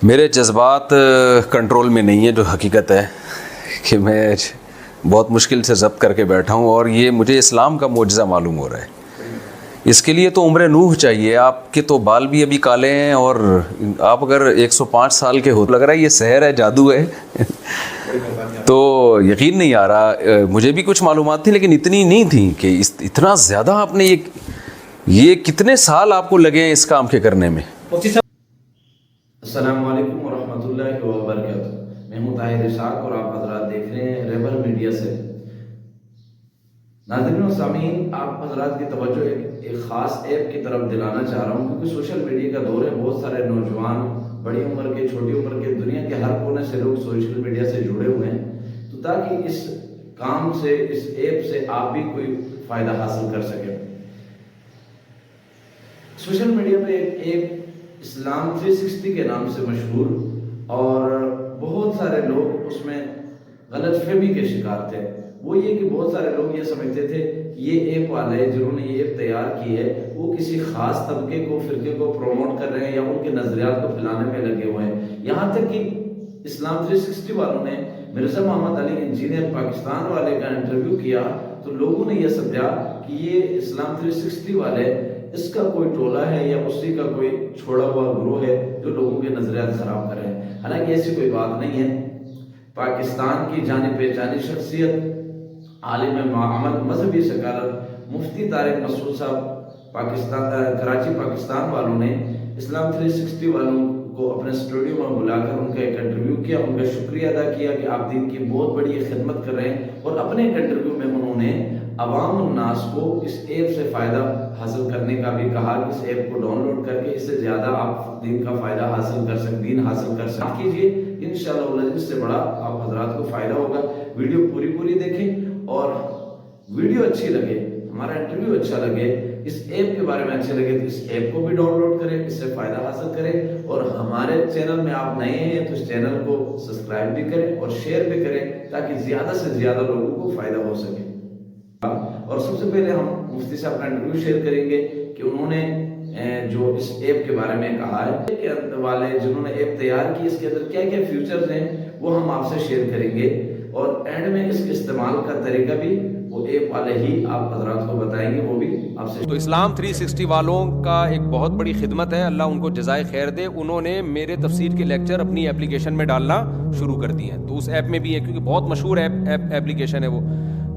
میرے جذبات کنٹرول میں نہیں ہیں، جو حقیقت ہے کہ میں بہت مشکل سے ضبط کر کے بیٹھا ہوں، اور یہ مجھے اسلام کا معجزہ معلوم ہو رہا ہے۔ اس کے لیے تو عمر نوح چاہیے، آپ کے تو بال بھی ابھی کالے ہیں، اور آپ اگر 105 سال کے ہو لگ رہا ہے یہ سحر ہے، جادو ہے۔ تو یقین نہیں آ رہا، مجھے بھی کچھ معلومات تھی لیکن اتنی نہیں تھی کہ اتنا زیادہ آپ نے یہ کتنے سال آپ کو لگے ہیں اس کام کے کرنے میں؟ السلام علیکم ورحمۃ اللہ وبرکاتہ۔ میں ہوں طاہر اسحاق اور آپ حضرات دیکھ رہے ہیں ریبل میڈیا سے۔ ناظرین و سامعین، آپ حضرات کی توجہ ایک خاص ایپ کی طرف دلانا چاہ رہا ہوں، کیونکہ سوشل میڈیا کا دور ہے، بہت سارے نوجوان بڑی عمر کے، چھوٹی عمر کے، دنیا کے ہر کونے سے لوگ سوشل میڈیا سے جڑے ہوئے ہیں، تو تاکہ اس کام سے، اس ایپ سے آپ بھی کوئی فائدہ حاصل کر سکیں۔ سوشل میڈیا پہ ایک ایپ اسلام 360 کے نام سے مشہور، اور بہت سارے لوگ اس میں غلط فہمی کے شکار تھے۔ وہ یہ کہ بہت سارے لوگ یہ سمجھتے تھے یہ ایپ والے جنہوں نے یہ ایپ تیار کی ہے وہ کسی خاص طبقے کو، فرقے کو پروموٹ کر رہے ہیں یا ان کے نظریات کو پھیلانے میں لگے ہوئے ہیں۔ یہاں تک کہ اسلام 360 والوں نے مرزا محمد علی انجینئر پاکستان والے کا انٹرویو کیا تو لوگوں نے یہ سمجھا کہ یہ اسلام 360 والے اس کا کوئی ٹولہ ہے یا اسی کا کوئی چھوڑا ہوا گروہ ہے جو لوگوں کے نظریات خراب کر رہے ہیں۔ حالانکہ ایسی کوئی بات نہیں ہے۔ پاکستان کی جانی پہچانی شخصیت، عالم معامل، مذہبی سکالر مفتی طارق مسعود صاحب کراچی پاکستان والوں نے اسلام 360 والوں کو اپنے اسٹوڈیو میں بلا کر ان کا ایک انٹرویو کیا، ان کا شکریہ ادا کیا کہ آپ دین کی بہت بڑی خدمت کر رہے ہیں، اور اپنے ایک انٹرویو میں انہوں نے عوام الناس کو اس ایپ سے فائدہ حاصل کرنے کا بھی کہا کہ اس ایپ کو ڈاؤن لوڈ کر کے اس سے زیادہ آپ دین کا فائدہ حاصل کر سکیں، دین حاصل کر سکیں کیجئے، انشاءاللہ اس سے بڑا آپ حضرات کو فائدہ ہوگا۔ ویڈیو پوری دیکھیں، اور ویڈیو اچھی لگے، ہمارا انٹرویو اچھا لگے، اس ایپ کے بارے میں اچھے لگے تو اس ایپ کو بھی ڈاؤن لوڈ کریں، اس سے فائدہ حاصل کریں، اور ہمارے چینل میں آپ نئے ہیں تو اس چینل کو سبسکرائب بھی کریں اور شیئر بھی کریں تاکہ زیادہ سے زیادہ لوگوں کو فائدہ ہو سکے۔ اور سب سے پہلے ہم مفتی صاحب کا انٹرویو شیئر کریں گے کہ انہوں نے جو اس ایپ کے بارے میں کہا ہے کہ والے جنہوں نے ایپ تیار کی اس کے اندر کیا کیا فیوچرز ہیں وہ ہم آپ سے شیئر کریں گے، اور اینڈ میں اس کے استعمال کا طریقہ بھی وہ ایپ والے ہی آپ حضرات کو بتائیں گے، وہ بھی آپ سے۔ تو اسلام 360 والوں کا ایک بہت بڑی خدمت ہے، اللہ ان کو جزائے خیر دے، انہوں نے میرے تفسیر کے لیکچر اپنی اپلیکیشن میں ڈالنا شروع کر دیے ہیں، تو اس ایپ میں بھی ہے کیونکہ بہت مشہور اپلیکیشن ہے وہ،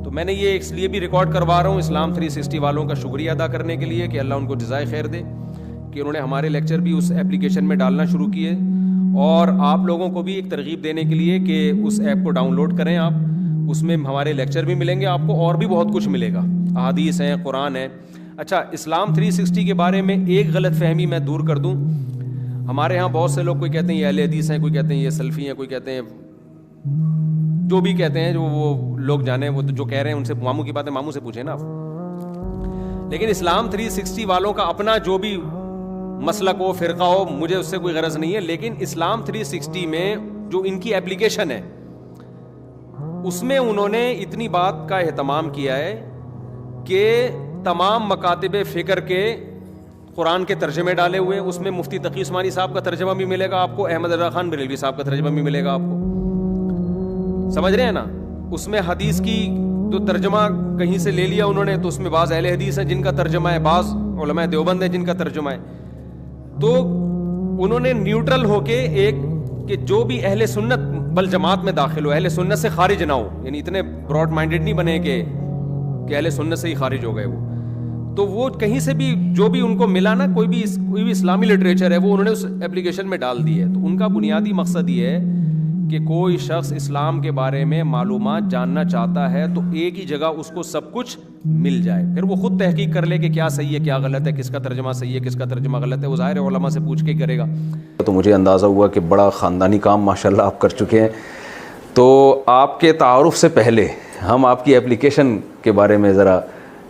تو میں نے یہ اس لیے بھی ریکارڈ کروا رہا ہوں اسلام 360 والوں کا شکریہ ادا کرنے کے لیے کہ اللہ ان کو جزائے خیر دے کہ انہوں نے ہمارے لیکچر بھی اس اپلیکیشن میں ڈالنا شروع کیے، اور آپ لوگوں کو بھی ایک ترغیب دینے کے لیے کہ اس ایپ کو ڈاؤن لوڈ کریں آپ، اس میں ہمارے لیکچر بھی ملیں گے آپ کو، اور بھی بہت کچھ ملے گا، احادیث ہیں، قرآن ہے۔ اچھا، اسلام 360 کے بارے میں ایک غلط فہمی میں دور کر دوں، ہمارے ہاں بہت سے لوگ کوئی کہتے ہیں یہ اہل حدیث ہیں، کوئی کہتے ہیں یہ سلفی ہیں، کوئی کہتے ہیں جو بھی کہتے ہیں، جو وہ لوگ جانے، وہ جو کہہ رہے ہیں ان سے ماموں کی باتیں ماموں سے پوچھیں نا آپ۔ لیکن اسلام 360 والوں کا اپنا جو بھی مسلک ہو، فرقہ ہو، مجھے اس سے کوئی غرض نہیں ہے، لیکن اسلام 360 میں جو ان کی اپلیکیشن ہے اس میں انہوں نے اتنی بات کا اہتمام کیا ہے کہ تمام مکاتب فکر کے قرآن کے ترجمے ڈالے ہوئے، اس میں مفتی تقی عثمانی صاحب کا ترجمہ بھی ملے گا آپ کو، احمد رضا خان بریلوی صاحب کا ترجمہ بھی ملے گا آپ کو، سمجھ رہے ہیں نا؟ اس میں حدیث کی جو ترجمہ کہیں سے لے لیا انہوں نے، تو اس میں بعض اہل حدیث ہیں جن کا ترجمہ ہے، بعض علماء دیوبند ہیں جن کا ترجمہ ہے، تو انہوں نے نیوٹرل ہو کے ایک کہ جو بھی اہل سنت بل جماعت میں داخل ہو، اہل سنت سے خارج نہ ہو، یعنی اتنے براڈ مائنڈڈ نہیں بنے کہ اہل سنت سے ہی خارج ہو گئے وہ، تو وہ کہیں سے بھی جو بھی ان کو ملا نا، کوئی بھی اسلامی لٹریچر ہے وہ انہوں نے اس اپلیکیشن میں ڈال دی ہے۔ تو ان کا بنیادی مقصد یہ ہے کہ کوئی شخص اسلام کے بارے میں معلومات جاننا چاہتا ہے تو ایک ہی جگہ اس کو سب کچھ مل جائے، پھر وہ خود تحقیق کر لے کہ کیا صحیح ہے کیا غلط ہے، کس کا ترجمہ صحیح ہے کس کا ترجمہ غلط ہے، وہ ظاہر علماء سے پوچھ کے کرے گا۔ تو مجھے اندازہ ہوا کہ بڑا خاندانی کام ماشاءاللہ آپ کر چکے ہیں، تو آپ کے تعارف سے پہلے ہم آپ کی اپلیکیشن کے بارے میں ذرا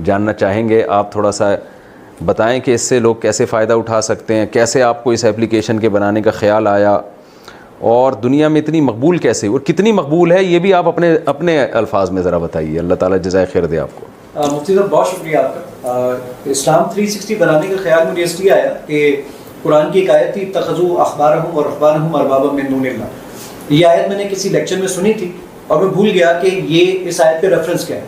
جاننا چاہیں گے، آپ تھوڑا سا بتائیں کہ اس سے لوگ کیسے فائدہ اٹھا سکتے ہیں، کیسے آپ کو اس اپلیکیشن کے بنانے کا خیال آیا، اور دنیا میں اتنی مقبول کیسے اور کتنی مقبول ہے، یہ بھی آپ اپنے الفاظ میں ذرا بتائیے، اللہ تعالیٰ جزائے خیر دے آپ کو۔ مفتی صاحب بہت شکریہ آپ کا۔ اسلام 360 بنانے کا خیال مجھے اس لیے آیا کہ قرآن کی ایک آیت تھی اتخذوا احبارهم ورهبانهم اربابا من دون اللہ. یہ آیت میں نے کسی لیکچر میں سنی تھی اور میں بھول گیا کہ یہ اس آیت پہ ریفرنس کیا ہے.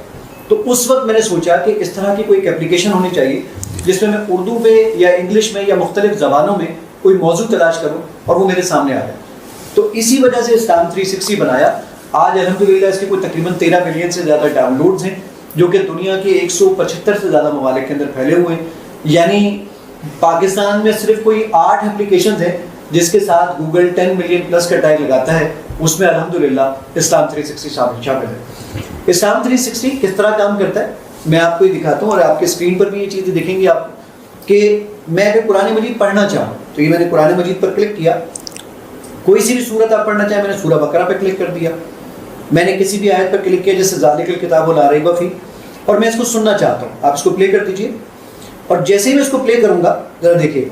تو اس وقت میں نے سوچا کہ اس طرح کی کوئی ایک اپلیکیشن ہونی چاہیے جس میں اردو پہ یا انگلش میں یا مختلف زبانوں میں کوئی موضوع تلاش کروں اور وہ میرے سامنے آ جائے. تو اسی وجہ سے اسلام 360 بنایا. آج الحمدللہ اس کے کوئی تقریباً 13 ملین سے زیادہ ڈاؤن لوڈز ہیں جو کہ دنیا کے 175 سے زیادہ ممالک کے اندر پھیلے ہوئے ہیں. یعنی پاکستان میں صرف کوئی 8 اپلیکیشنز ہیں جس کے ساتھ گوگل 10 ملین پلس کا ٹیگ لگاتا ہے. اس میں الحمدللہ اسلام 360 شامل ہے. اسلام 360 کس طرح کام کرتا ہے میں آپ کو یہ دکھاتا ہوں, اور آپ کے اسکرین پر بھی یہ چیزیں دکھیں گی آپ کہ میں اگر قرآن مجید پڑھنا چاہوں تو یہ میں نے قرآن مجید پر کلک کیا. کوئی سی بھی صورت آپ پڑھنا چاہیں, میں نے سورہ بقرہ پہ کلک کر دیا. میں نے کسی بھی آیت پر کلک کیا جیسے ذالک الکتاب لا ریب فیہ, اور میں اس کو سننا چاہتا ہوں. آپ اس کو پلے کر دیجئے, اور جیسے ہی میں اس کو پلے کروں گا ذرا دیکھیے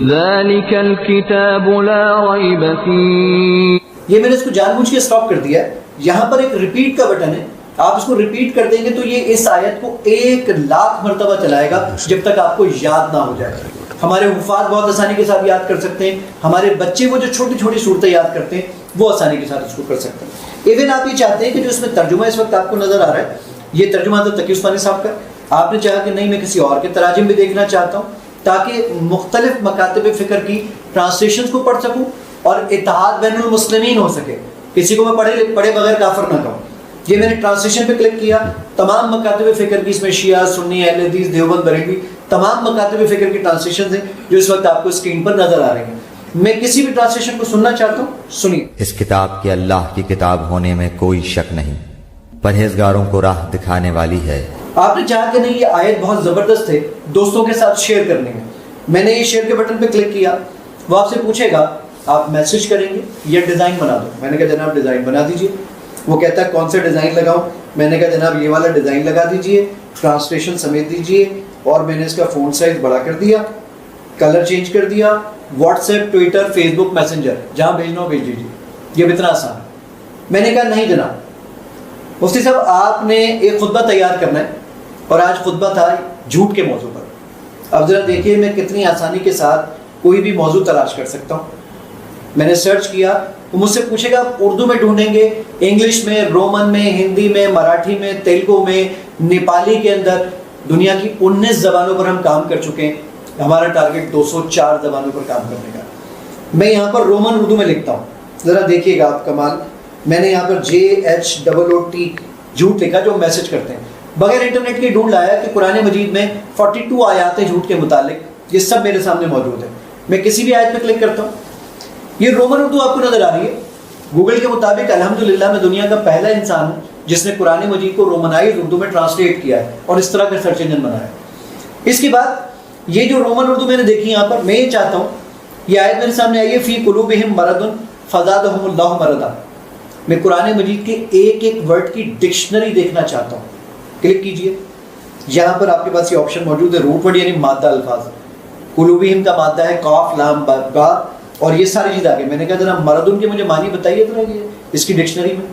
ذالک الکتاب لا ریب فیہ, یہ میں نے اس کو جان بوجھ کے اسٹاپ کر دیا ہے. یہاں پر ایک ریپیٹ کا بٹن ہے, آپ اس کو ریپیٹ کر دیں گے تو یہ اس آیت کو 1,00,000 مرتبہ چلائے گا جب تک آپ کو یاد نہ ہو جائے. ہمارے حفاظ بہت آسانی کے ساتھ یاد کر سکتے ہیں, ہمارے بچے وہ جو چھوٹی چھوٹی صورتیں یاد کرتے ہیں وہ آسانی کے ساتھ اس کو کر سکتے ہیں. ایون آپ یہ چاہتے ہیں کہ جو اس میں ترجمہ اس وقت آپ کو نظر آ رہا ہے یہ ترجمہ حضرت تقی عثمانی صاحب کا, آپ نے چاہا کہ نہیں میں کسی اور کے تراجم بھی دیکھنا چاہتا ہوں تاکہ مختلف مکاتب فکر کی ٹرانسلیشنز کو پڑھ سکوں اور اتحاد بین المسلمین ہو سکے, کسی کو میں پڑھے بغیر کافر نہ کہوں. یہ میں نے ٹرانسلیشن پہ کلک کیا, تمام مکاتب فکر کی, اس میں شیعہ, سنی, اہل حدیث, دیوبند, بریلوی, تمام مکاتب فکر کی ٹرانسلیشنز ہیں جو اس وقت آپ کو اسکرین پر نظر آ رہی ہیں. میں کسی بھی ٹرانسلیشن کو سننا چاہتا ہوں, سنیے. اس کتاب کے اللہ کی کتاب ہونے میں کوئی شک نہیں, پرہیزگاروں کو راہ دکھانے والی ہے. آپ نے چاہا کہ نہیں یہ آیت بہت زبردست ہے دوستوں کے ساتھ شیئر کرنے میں, میں نے یہ شیئر کے بٹن پہ کلک کیا. وہ آپ سے پوچھے گا آپ میسج کریں گے یا ڈیزائن بنا دو. میں نے کہا جناب ڈیزائن بنا دیجئے. وہ کہتا ہے کون سے ڈیزائن لگاؤں, میں نے کہا جناب یہ والا ڈیزائن لگا دیجئے, ٹرانسلیشن سمیت دیجئے, اور میں نے اس کا فونٹ سائز بڑا کر دیا, کلر چینج کر دیا. واٹس ایپ, ٹویٹر, فیس بک, میسنجر, جہاں بھیجنا ہو بھیج دیجیے. یہ اتنا آسان ہے. میں نے کہا نہیں جناب مفتی صاحب آپ نے ایک خطبہ تیار کرنا ہے, اور آج خطبہ تھا جھوٹ کے موضوع پر. اب ذرا دیکھیے میں کتنی آسانی کے ساتھ کوئی بھی موضوع تلاش کر سکتا ہوں. میں نے سرچ کیا, وہ مجھ سے پوچھے گا آپ اردو میں ڈھونڈیں گے, انگلش میں, رومن میں, ہندی میں, مراٹھی میں, تیلگو میں, نیپالی کے اندر, دنیا کی 19 زبانوں پر ہم کام کر چکے ہیں. ہمارا ٹارگٹ 204 زبانوں پر کام کرنے کا. میں یہاں پر رومن اردو میں لکھتا ہوں, ذرا دیکھیے گا آپ کمال. میں نے یہاں پر JHOOT جھوٹ لکھا جو میسج کرتے ہیں. بغیر انٹرنیٹ کے ڈھونڈ لایا کہ قرآن مجید میں 42 آیات ہیں جھوٹ کے متعلق, یہ سب میرے سامنے موجود ہے. میں کسی بھی آیت پہ کلک کرتا ہوں, یہ رومن اردو آپ کو نظر آ رہی ہے. گوگل کے مطابق الحمدللہ میں دنیا کا پہلا انسان ہوں جس نے قرآن مجید کو رومنائز اردو میں ٹرانسلیٹ کیا ہے اور اس طرح کا سرچ انجن بنایا ہے. اس کے بعد یہ جو رومن اردو میں نے دیکھی یہاں پر, میں یہ چاہتا ہوں یہ آیت میرے سامنے آئی ہے فی قلوبہم مرض فزادہم اللہ مرضا. میں قرآن مجید کے ایک ایک ورڈ کی ڈکشنری دیکھنا چاہتا ہوں. کلک کیجئے, یہاں پر آپ کے پاس یہ آپشن موجود ہے روٹ ورڈ یعنی مادہ الفاظ. قلوبہم کا مادہ ہے قاف لام با, اور یہ ساری چیز آگے. میں نے کہا ذرا مردن کے مجھے معنی بتائیے ذرا یہ اس کی ڈکشنری میں.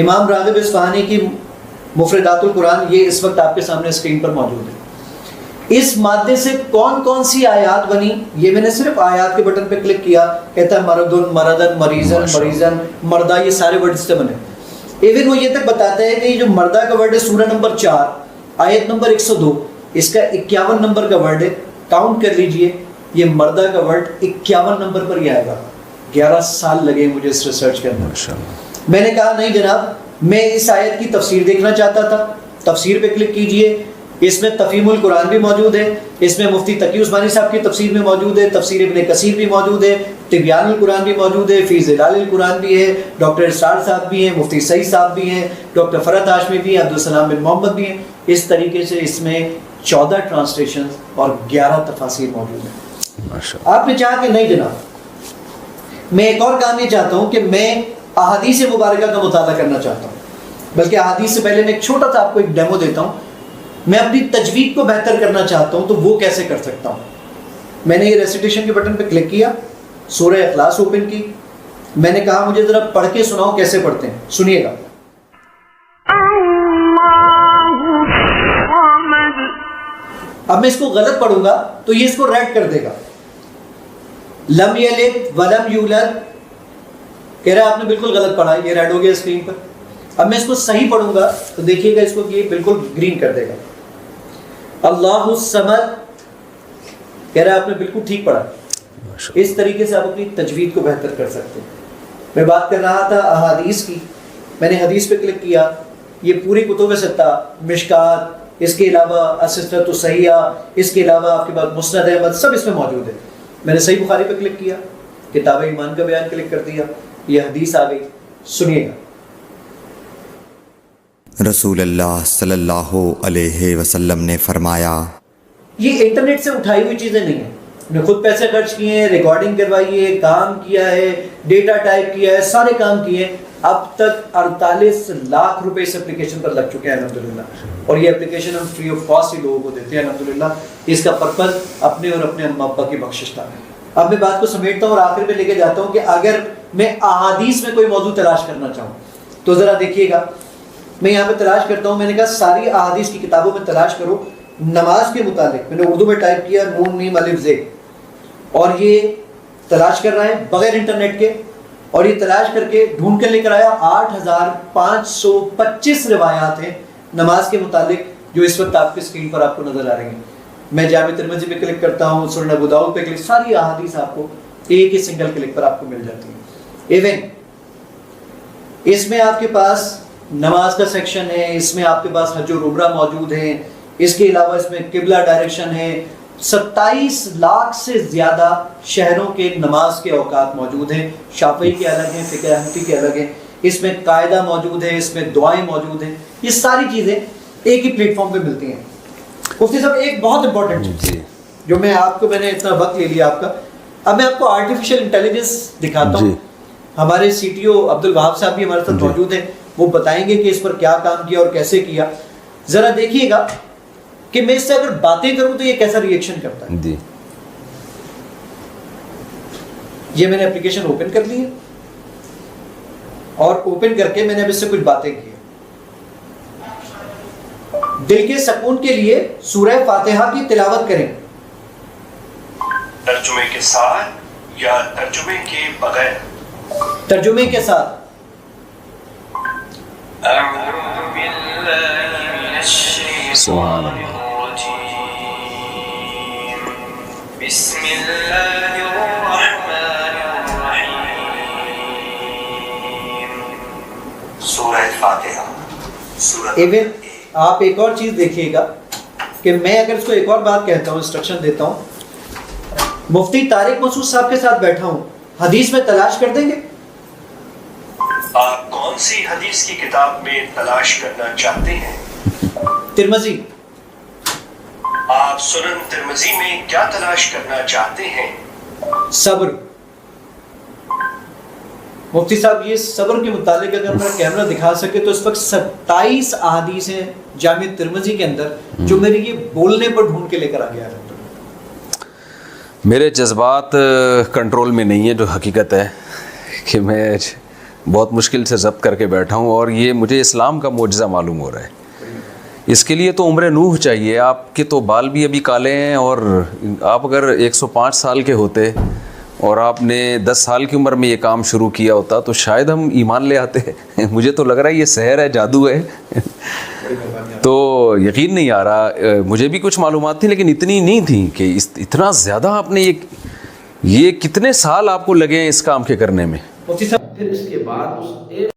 امام راغب اصفہانی کی مفردات القرآن یہ اس وقت آپ کے سامنے اسکرین پر موجود ہے. اس مادے سے کون کون سی آیات بنی, یہ میں نے صرف آیات کے بٹن پہ کلک کیا, کہتا ہے مردن, مردن, مریضن, مریضن, مردہ, یہ سارے ورڈ سے بنے. ایون وہ یہ تک بتاتا ہے کہ یہ جو مردہ کا ورڈ ہے سورہ نمبر 4 آیت نمبر 102, اس کا 51 نمبر کا ورڈ ہے. کاؤنٹ کر لیجئے, یہ مردہ کا ورڈ 51 نمبر پر ہی آئے گا. 11 سال لگے مجھے اس ریسرچ کرنے. میں نے کہا نہیں جناب میں اس آیت کی تفسیر دیکھنا چاہتا تھا. تفسیر پہ کلک کیجئے, اس میں تفہیم القرآن بھی موجود ہے, اس میں مفتی تقی عثمانی صاحب کی تفسیر میں موجود ہے, تفسیر ابن کثیر بھی موجود ہے, تبیان القرآن بھی موجود ہے, فی ظلال القرآن بھی ہے, ڈاکٹر اسرار صاحب بھی ہیں, مفتی سعید صاحب بھی ہیں, ڈاکٹر فرحت ہاشمی بھی ہیں, عبدالسلام بن محمد بھی ہیں. اس طریقے سے اس میں 14 ٹرانسلیشن اور 11 تفاسیر موجود ہیں. آپ نے چاہا کہ نہیں جناب میں ایک اور کام یہ چاہتا ہوں کہ میں احادیث مبارکہ کا مطالعہ کرنا چاہتا ہوں, بلکہ احادیث سے پہلے میں ایک چھوٹا سا آپ کو ایک ڈیمو دیتا ہوں. میں اپنی تجوید کو بہتر کرنا چاہتا ہوں تو وہ کیسے کر سکتا ہوں. میں نے یہ ریسیٹیشن کے بٹن پہ کلک کیا, سورہ اخلاص اوپن کی. میں نے کہا مجھے ذرا پڑھ کے سناؤ کیسے پڑھتے ہیں, سنیے گا. اب میں اس کو غلط پڑھوں گا تو یہ اس کو ریڈ کر دے گا. لم یلد ولم یولد، کہہ رہا ہے آپ نے بالکل غلط پڑھا، یہ ریڈ ہو گیا اسکرین پر. اب میں اس کو صحیح پڑھوں گا تو دیکھیے گا اس کو کہ یہ بالکل گرین کر دے گا. اللہ الصمد، کہہ رہا ہے آپ نے بالکل ٹھیک پڑھا. اس طریقے سے آپ اپنی تجوید کو بہتر کر سکتے ہیں. میں بات کر رہا تھا احادیث کی، میں نے حدیث پہ کلک کیا، یہ پوری کتب ستہ، مشکات، اس کے علاوہ السلسلۃ الصحیحہ، اس کے علاوہ آپ کے پاس مسند احمد، سب اس میں موجود ہے. میں نے صحیح بخاری پہ کلک کیا، کتاب ایمان کا بیان کلک کر دیا، یہ حدیث آ گئی. سنیے گا. رسول اللہ صلی اللہ علیہ وسلم نے فرمایا، یہ انٹرنیٹ سے اٹھائی ہوئی چیزیں نہیں ہیں، نے خود پیسے خرچ کیے ہیں، ریکارڈنگ کروائی ہے، کام کیا ہے، ڈیٹا ٹائپ کیا ہے، سارے کام کیے ہیں. اب تک 48 لاکھ روپے اس اپلیکیشن پر لگ چکے ہیں الحمدللہ. اور یہ اپلیکیشن ہم فری آف کاسٹ ہی لوگوں کو دیتے ہیں الحمدللہ. اس کا پرپز اپنے اور اپنے اماں ابا کی بخشش تھا. اب میں بات کو سمیٹتا ہوں اور آخر میں لے کے جاتا ہوں کہ اگر میں احادیث میں کوئی موضوع تلاش کرنا چاہوں تو ذرا دیکھیے گا. میں یہاں پہ تلاش کرتا ہوں، میں نے کہا ساری احادیث کی کتابوں میں تلاش کرو نماز کے متعلق. میں نے اردو میں ٹائپ کیا نون میم الف ز، اور یہ تلاش کر رہا ہے بغیر انٹرنیٹ کے، اور یہ تلاش کر کے ڈھونڈ کر لے کر آیا 8525 روایات ہیں نماز کے متعلق جو اس وقت آپ کی اسکرین پر آپ کو نظر آ رہی ہیں. میں جامع ترمذی پہ کلک کرتا ہوں، سنن ابو داؤد پہ کلک، ساری احادیث آپ کو ایک ہی سنگل کلک پر آپ کو مل جاتی ہیں. ایون اس میں آپ کے پاس نماز کا سیکشن ہے، اس میں آپ کے پاس حج اور عمرہ موجود ہیں، اس کے علاوہ اس میں قبلہ ڈائریکشن ہے. 27 لاکھ سے زیادہ شہروں کے نماز کے اوقات موجود ہیں. شافعی کے الگ ہیں، فقہ حنفی کے الگ ہیں. اس میں قاعدہ موجود ہے، اس میں دعائیں موجود ہیں. یہ ساری چیزیں ایک ہی پلیٹ فارم پہ ملتی ہیں. مفتی صاحب ایک بہت امپورٹنٹ چیز جو میں نے اتنا وقت لے لیا آپ کا، اب میں آپ کو آرٹیفیشیل انٹیلیجنس دکھاتا ہوں. ہمارے سی ٹی او عبد الوہاب صاحب بھی ہمارے ساتھ موجود ہیں، وہ بتائیں گے کہ اس پر کیا کام کیا اور کیسے کیا. ذرا دیکھیے گا کہ میں اس سے اگر باتیں کروں تو یہ کیسا ریئیکشن کرتا ہے. جی یہ میں نے اپلیکیشن اوپن کر لی ہے اور اوپن کر کے میں نے اب اس سے کچھ باتیں کی. دل کے سکون کے لیے سورہ فاتحہ کی تلاوت کریں. ترجمے کے ساتھ یا ترجمے کے بغیر؟ ترجمے کے ساتھ. اعوذ باللہ من الشیطان الرجیم، بسم اللہ الرحمن الرحیم. سورہ فاتحہ. ایون آپ ایک اور چیز دیکھیے گا کہ میں اگر اس کو ایک اور بات کہتا ہوں، انسٹرکشن دیتا ہوں، مفتی طارق مسعود صاحب کے ساتھ بیٹھا ہوں، حدیث میں تلاش کر دیں گے. آپ کون سی حدیث کی کتاب میں تلاش کرنا چاہتے ہیں؟ ترمذی. آپ سنن ترمذی میں کیا تلاش کرنا چاہتے ہیں؟ صبر. مفتی صاحب یہ صبر کے متعلق اگر میرا کیمرہ دکھا سکے تو اس وقت 27 احادیث ہیں جامع ترمذی کے اندر جو میرے یہ بولنے پر ڈھونڈ کے لے کر آ گیا ہے. میرے جذبات کنٹرول میں نہیں ہے، جو حقیقت ہے کہ میں بہت مشکل سے ضبط کر کے بیٹھا ہوں، اور یہ مجھے اسلام کا معجزہ معلوم ہو رہا ہے. اس کے لیے تو عمر نوح چاہیے. آپ کے تو بال بھی ابھی کالے ہیں، اور آپ اگر 105 سال کے ہوتے اور آپ نے 10 سال کی عمر میں یہ کام شروع کیا ہوتا تو شاید ہم ایمان لے آتے. مجھے تو لگ رہا ہے یہ سحر ہے، جادو ہے. تو یقین نہیں آ رہا. مجھے بھی کچھ معلومات تھیں لیکن اتنی نہیں تھیں کہ اتنا زیادہ آپ نے یہ کتنے سال آپ کو لگے ہیں اس کام کے کرنے میں؟ پھر اس کے بعد اس ایک